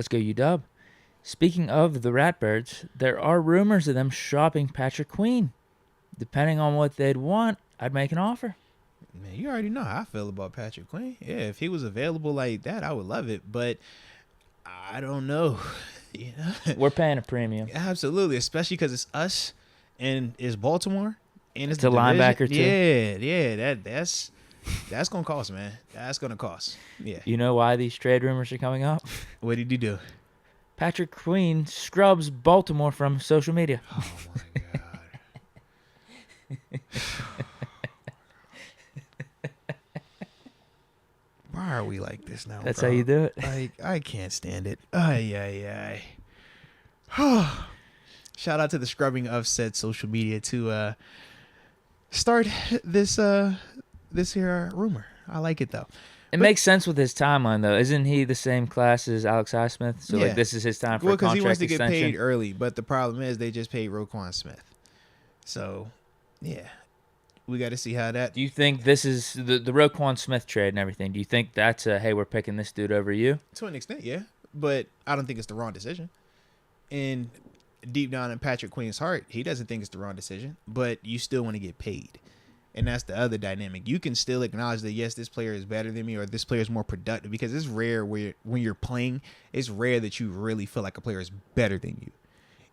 Let's go UW. Speaking of the Ratbirds, there are rumors of them shopping Patrick Queen. Depending on what they'd want, I'd make an offer. Man, you already know how I feel about Patrick Queen. Yeah, if he was available like that, I would love it. But I don't know. Yeah, We're paying a premium. absolutely, especially because it's us and it's Baltimore and it's It's the a division. linebacker, too. Yeah. That's gonna cost, man. That's gonna cost. Yeah. You know why these trade rumors are coming up? What did he do? Patrick Queen scrubs Baltimore from social media. Oh my god. Why are we like this now? That's bro? how you do it. I can't stand it. Ay. Shout out to the scrubbing of said social media to start this here rumor. I like it though. It makes sense with his timeline, though. Isn't he the same class as Alex Highsmith? So, Yeah. this is his time for Well, a because contract he wants to extension. get paid early, but the problem is they just paid Roquan Smith. So, yeah, we got to see how that. Do you think this is the Roquan Smith trade and everything? Do you think that's a, hey, we're picking this dude over you? To an extent, yeah, but I don't think it's the wrong decision. And deep down in Patrick Queen's heart, he doesn't think it's the wrong decision, but you still want to get paid. And that's the other dynamic. You can still acknowledge that, yes, this player is better than me or this player is more productive, because it's rare when you're playing, it's rare that you really feel like a player is better than you.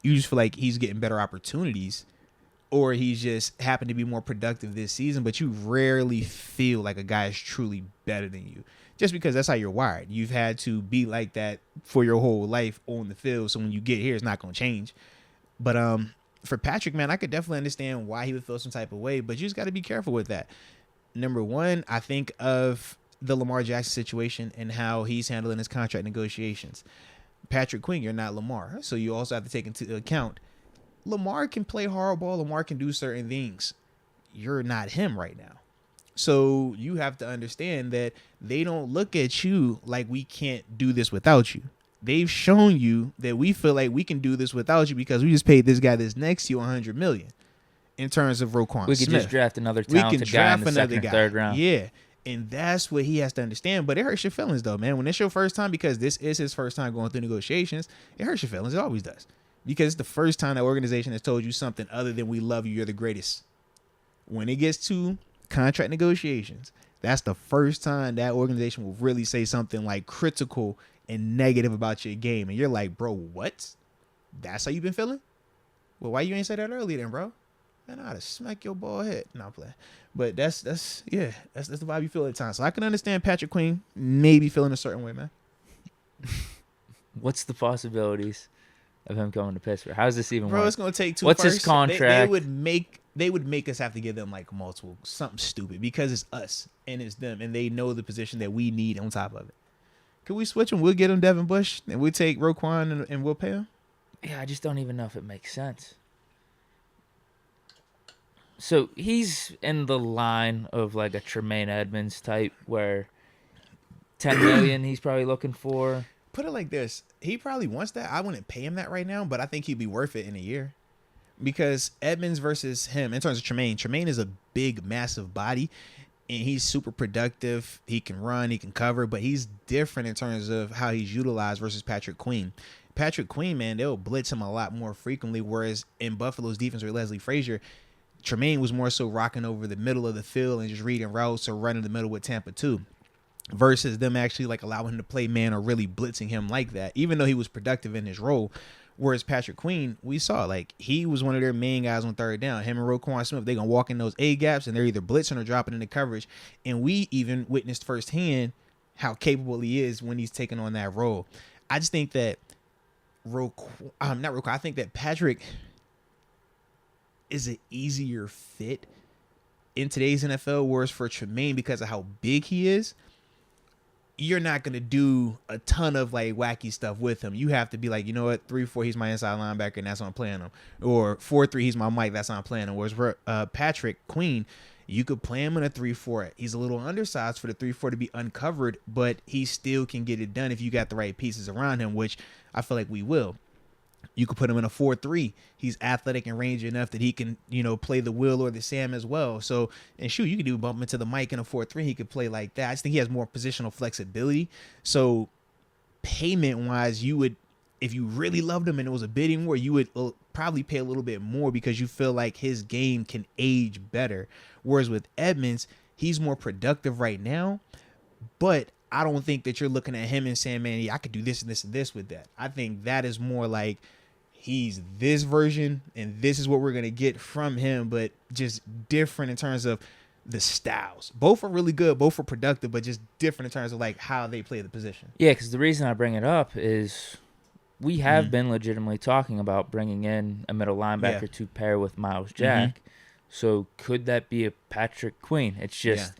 You just feel like he's getting better opportunities or he's just happened to be more productive this season, but you rarely feel like a guy is truly better than you just because that's how you're wired. You've had to be like that for your whole life on the field. So when you get here, it's not going to change. But for Patrick, man, I could definitely understand why he would feel some type of way, but you just got to be careful with that. Number one, I think of the Lamar Jackson situation and how he's handling his contract negotiations. Patrick Queen, you're not Lamar. So you also have to take into account Lamar can play hardball. Lamar can do certain things. You're not him right now. So you have to understand that they don't look at you like we can't do this without you. They've shown you that we feel like we can do this without you because we just paid this guy that's next to you $100 million in terms of Roquan We could Smith. just draft another talented guy in the second or third round. Yeah. And that's what he has to understand. But it hurts your feelings, though, man. When it's your first time, because this is his first time going through negotiations, it hurts your feelings. It always does. Because it's the first time that organization has told you something other than we love you, you're the greatest. When it gets to contract negotiations, that's the first time that organization will really say something like critical and negative about your game. And you're like, bro, what? That's how you been feeling? Well, why you ain't say that earlier then, bro? Man, I'd have smack your ball head. No, I'm playing. But that's the vibe you feel at times. So I can understand Patrick Queen maybe feeling a certain way, man. What's the possibilities of him coming to Pittsburgh? How does this even Bro, work? it's gonna take two. What's first. his contract? They would make us have to give them like multiple something stupid because it's us and it's them and they know the position that we need on top of it. Could we switch them? We'll get him Devin Bush and we'll take Roquan and we'll pay him. Yeah, I just don't even know if it makes sense. So he's in the line of like a Tremaine Edmonds type where $10 million he's probably looking for. Put it like this. He probably wants that. I wouldn't pay him that right now, but I think he'd be worth it in a year. Because Edmonds versus him, in terms of Tremaine is a big, massive body, and he's super productive. He can run, he can cover, but he's different in terms of how he's utilized versus Patrick Queen. Patrick Queen, man, they'll blitz him a lot more frequently, whereas in Buffalo's defense with Leslie Frazier, Tremaine was more so rocking over the middle of the field and just reading routes or running the middle with Tampa too. Versus them actually like allowing him to play man or really blitzing him like that, even though he was productive in his role. Whereas Patrick Queen, we saw like he was one of their main guys on third down. Him and Roquan Smith, they're going to walk in those A gaps and they're either blitzing or dropping into coverage. And we even witnessed firsthand how capable he is when he's taking on that role. I just think that I think that Patrick is an easier fit in today's NFL, whereas for Tremaine, because of how big he is, you're not going to do a ton of like wacky stuff with him. You have to be like, you know what, 3-4, he's my inside linebacker and that's what I'm playing him. Or 4-3, he's my Mike, that's what I'm playing him. Whereas for Patrick Queen, you could play him in a 3-4. He's a little undersized for the 3-4 to be uncovered, but he still can get it done if you got the right pieces around him, which I feel like we will. You could put him in a 4-3. He's athletic and rangy enough that he can, play the Will or the Sam as well. So, and shoot, you could do bump him into the Mike in a 4-3. He could play like that. I just think he has more positional flexibility. So payment wise, you would, if you really loved him and it was a bidding war, you would probably pay a little bit more because you feel like his game can age better. Whereas with Edmonds, he's more productive right now, but I don't think that you're looking at him and saying, man, yeah, I could do this and this and this with that. I think that is more like he's this version and this is what we're going to get from him, but just different in terms of the styles. Both are really good, both are productive, but just different in terms of like how they play the position. Yeah, because the reason I bring it up is we have been legitimately talking about bringing in a middle linebacker to pair with Miles Jack. So could that be a Patrick Queen? It's just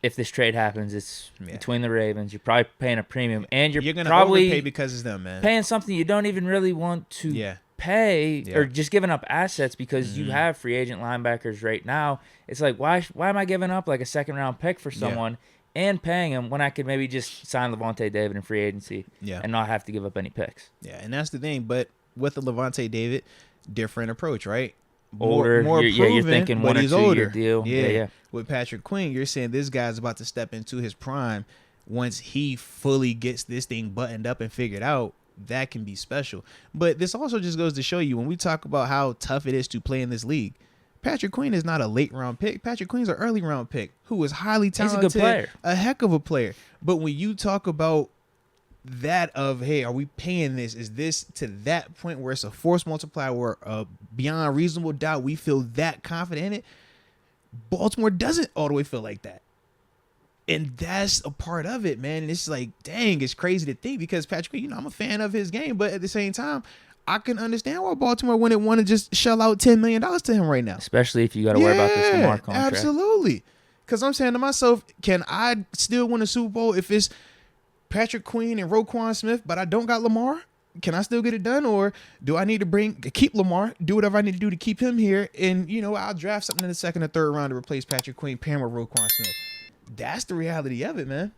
if this trade happens, it's between the Ravens. You're probably paying a premium, and you're going to probably overpay because it's them, man. Paying something you don't even really want to pay, or just giving up assets because you have free agent linebackers right now. It's like, why am I giving up like a second-round pick for someone and paying him when I could maybe just sign Levante David in free agency and not have to give up any picks? Yeah, and that's the thing. But with the Levante David, different approach, right? Older, more proven, you're thinking 1 or 2 year deal. Yeah. With Patrick Quinn, you're saying this guy's about to step into his prime. Once he fully gets this thing buttoned up and figured out, that can be special. But this also just goes to show you, when we talk about how tough it is to play in this league, Patrick Queen is not a late round pick. Patrick Queen's an early round pick who is highly talented. He's a good player. A heck of a player. But when you talk about that of, hey, are we paying this? Is this to that point where it's a force multiplier where beyond reasonable doubt we feel that confident in it? Baltimore doesn't all the way feel like that. And that's a part of it, man. And it's like, dang, it's crazy to think because Patrick Queen, I'm a fan of his game, but at the same time, I can understand why Baltimore wouldn't want to just shell out $10 million to him right now. Especially if you got to worry about this Lamar contract. Absolutely. Because I'm saying to myself, can I still win a Super Bowl if it's Patrick Queen and Roquan Smith, but I don't got Lamar? Can I still get it done? Or do I need to keep Lamar, do whatever I need to do to keep him here? And, I'll draft something in the second or third round to replace Patrick Queen, pairing with Roquan Smith. That's the reality of it, man.